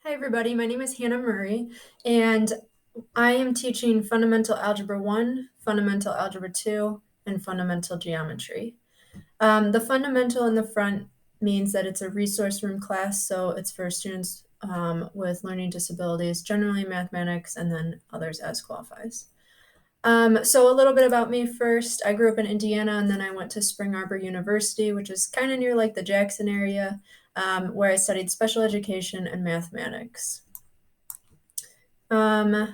Hi, everybody. My name is Hannah Murray, and I am teaching Fundamental Algebra 1, Fundamental Algebra 2, and Fundamental Geometry. The fundamental in the front means that it's a resource room class, so it's for students with learning disabilities, generally mathematics, and then others as qualifies. So a little bit about me first. I grew up in Indiana, and then I went to Spring Arbor University, which is kind of near like the Jackson area, where I studied special education and mathematics. For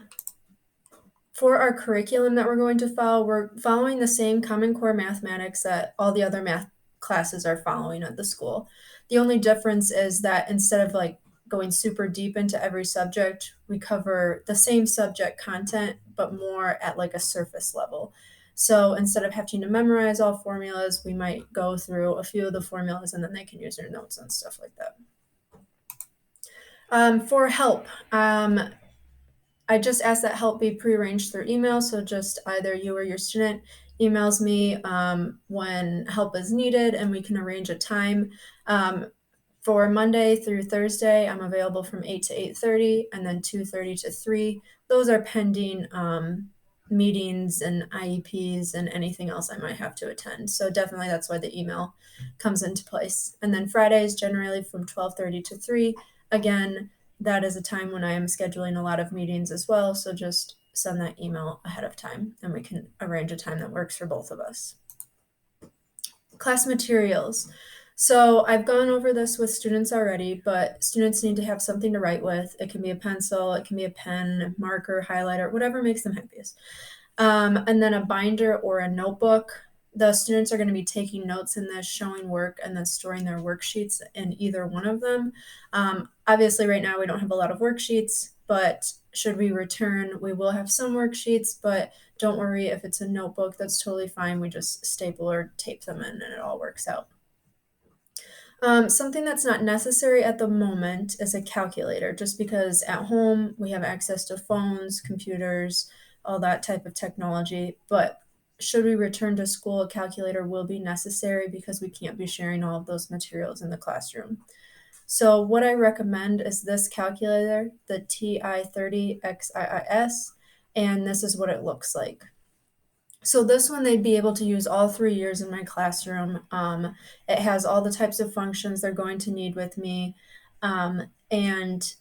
our curriculum that we're going to follow, we're following the same Common Core mathematics that all the other math classes are following at the school. The only difference is that instead of like going super deep into every subject, we cover the same subject content, but more at like a surface level. So instead of having to memorize all formulas, we might go through a few of the formulas and then they can use their notes and stuff like that. For help, I just ask that help be prearranged through email. So just either you or your student emails me when help is needed and we can arrange a time. For Monday through Thursday, I'm available from 8 to 8:30 and then 2:30 to 3. Those are pending meetings and IEPs and anything else I might have to attend. So definitely that's why the email comes into place. And then Fridays generally from 12:30 to 3. Again, that is a time when I am scheduling a lot of meetings as well. So just send that email ahead of time and we can arrange a time that works for both of us. Class materials. So I've gone over this with students already, but students need to have something to write with. It can be a pencil, it can be a pen, marker, highlighter, whatever makes them happiest. And then a binder or a notebook. The students are going to be taking notes in this, showing work, and then storing their worksheets in either one of them. Obviously, right now we don't have a lot of worksheets, but should we return, we will have some worksheets, but don't worry if it's a notebook, that's totally fine. We just staple or tape them in and it all works out. Something that's not necessary at the moment is a calculator, just because at home we have access to phones, computers, all that type of technology. But should we return to school, a calculator will be necessary because we can't be sharing all of those materials in the classroom. So what I recommend is this calculator, the TI-30XIIS, and this is what it looks like. So this one they'd be able to use all 3 years in my classroom. It has all the types of functions they're going to need with me. And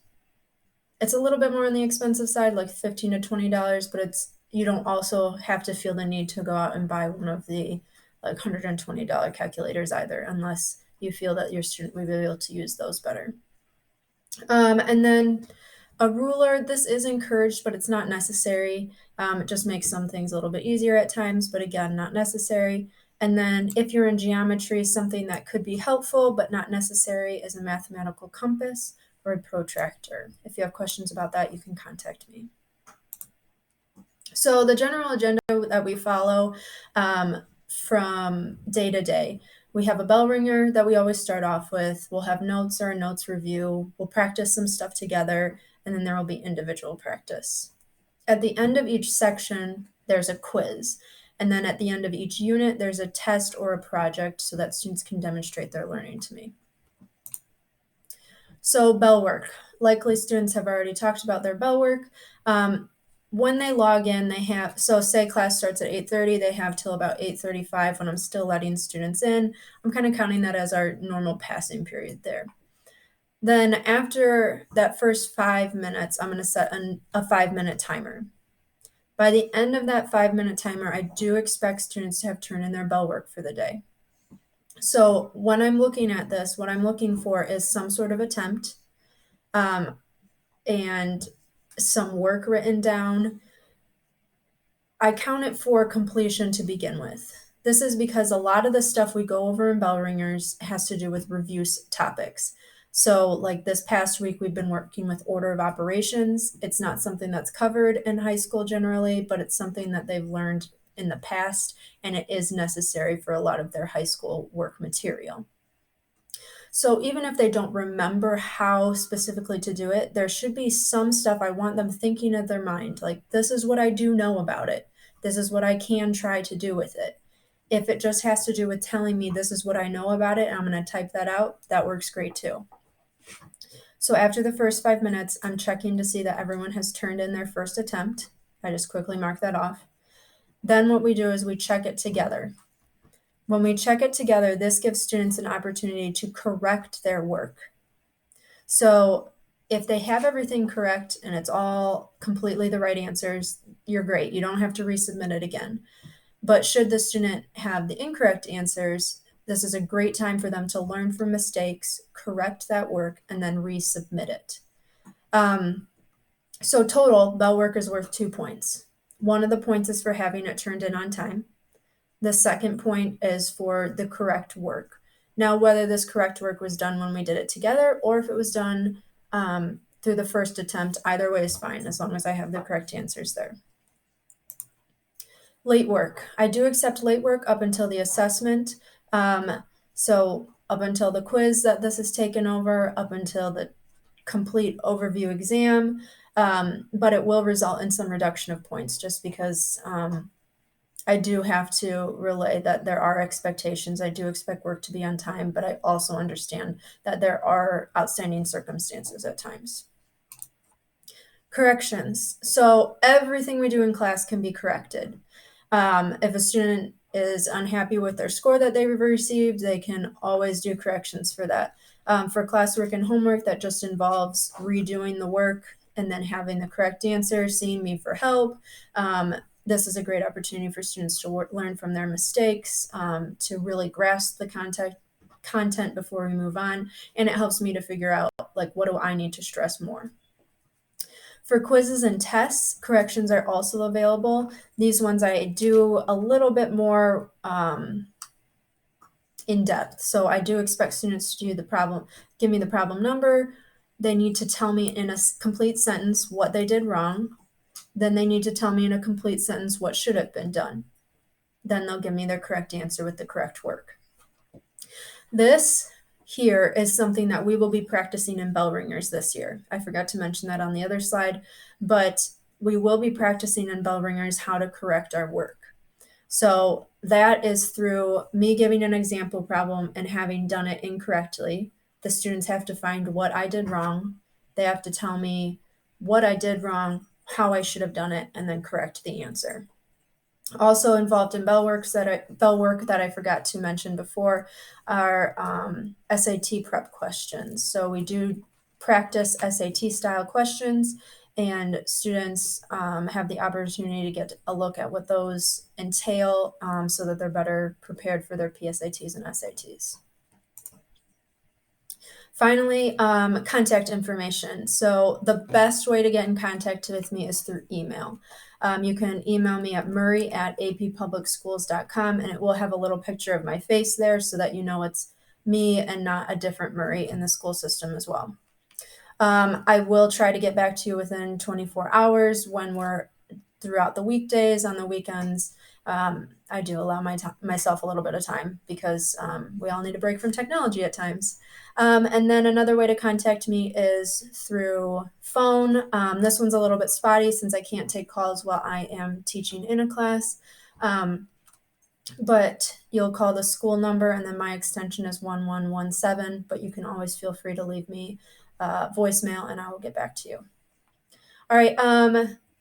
it's a little bit more on the expensive side, like $15 to $20, but you don't also have to feel the need to go out and buy one of the like $120 calculators either, unless you feel that your student will be able to use those better. And then a ruler, this is encouraged, but it's not necessary. It just makes some things a little bit easier at times, but again, not necessary. And then if you're in geometry, something that could be helpful but not necessary is a mathematical compass or a protractor. If you have questions about that, you can contact me. So the general agenda that we follow from day to day. We have a bell ringer that we always start off with. We'll have notes or a notes review. We'll practice some stuff together, and then there will be individual practice. At the end of each section, there's a quiz. And then at the end of each unit, there's a test or a project so that students can demonstrate their learning to me. So bell work. Likely students have already talked about their bell work. When they log in, they have, so say class starts at 8:30, they have till about 8:35 when I'm still letting students in. I'm kind of counting that as our normal passing period there. Then after that first 5 minutes, I'm going to set a 5-minute timer. By the end of that 5-minute timer, I do expect students to have turned in their bell work for the day. So when I'm looking at this, what I'm looking for is some sort of attempt and some work written down. I count it for completion to begin with. This is because a lot of the stuff we go over in bell ringers has to do with review topics. So like this past week, we've been working with order of operations. It's not something that's covered in high school generally, but it's something that they've learned in the past, and it is necessary for a lot of their high school work material. So even if they don't remember how specifically to do it, there should be some stuff I want them thinking of their mind. Like, this is what I do know about it. This is what I can try to do with it. If it just has to do with telling me this is what I know about it and I'm going to type that out, that works great too. So after the first 5 minutes, I'm checking to see that everyone has turned in their first attempt. I just quickly mark that off. Then what we do is we check it together. When we check it together, this gives students an opportunity to correct their work. So if they have everything correct and it's all completely the right answers, you're great. You don't have to resubmit it again. But should the student have the incorrect answers, this is a great time for them to learn from mistakes, correct that work, and then resubmit it. So total, bell work is worth 2 points. One of the points is for having it turned in on time. The second point is for the correct work. Now, whether this correct work was done when we did it together or if it was done through the first attempt, either way is fine as long as I have the correct answers there. Late work. I do accept late work up until the assessment. So up until the quiz that this is taken over, up until the complete overview exam, but it will result in some reduction of points just because I do have to relay that there are expectations. I do expect work to be on time, but I also understand that there are outstanding circumstances at times. Corrections. So everything we do in class can be corrected. If a student is unhappy with their score that they received, they can always do corrections for that. For classwork and homework, that just involves redoing the work and then having the correct answer, seeing me for help. This is a great opportunity for students to learn from their mistakes, to really grasp the content before we move on, and it helps me to figure out, like, what do I need to stress more. For quizzes and tests, corrections are also available. These ones I do a little bit more in depth. So I do expect students to do the problem, give me the problem number. They need to tell me in a complete sentence what they did wrong. Then they need to tell me in a complete sentence what should have been done. Then they'll give me their correct answer with the correct work. This here is something that we will be practicing in bell ringers this year. I forgot to mention that on the other slide, but we will be practicing in bell ringers how to correct our work. So that is through me giving an example problem and having done it incorrectly. The students have to find what I did wrong. They have to tell me what I did wrong, how I should have done it, and then correct the answer. Also involved in bell work that I forgot to mention before are SAT prep questions. So we do practice SAT style questions, and students have the opportunity to get a look at what those entail, so that they're better prepared for their PSATs and SATs. Finally, contact information. So the best way to get in contact with me is through email. You can email me at murray@appublicschools.com, and it will have a little picture of my face there so that you know it's me and not a different Murray in the school system as well. I will try to get back to you within 24 hours when we're throughout the weekdays. On the weekends, I do allow myself a little bit of time because we all need a break from technology at times. And then another way to contact me is through phone. This one's a little bit spotty since I can't take calls while I am teaching in a class. But you'll call the school number, and then my extension is 1117, but you can always feel free to leave me voicemail and I will get back to you. All right.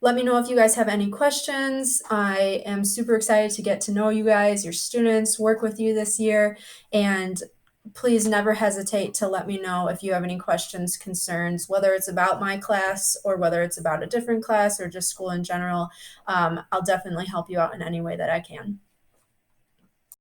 Let me know if you guys have any questions. I am super excited to get to know you guys, your students, work with you this year, and please never hesitate to let me know if you have any questions, concerns, whether it's about my class or whether it's about a different class or just school in general. I'll definitely help you out in any way that I can.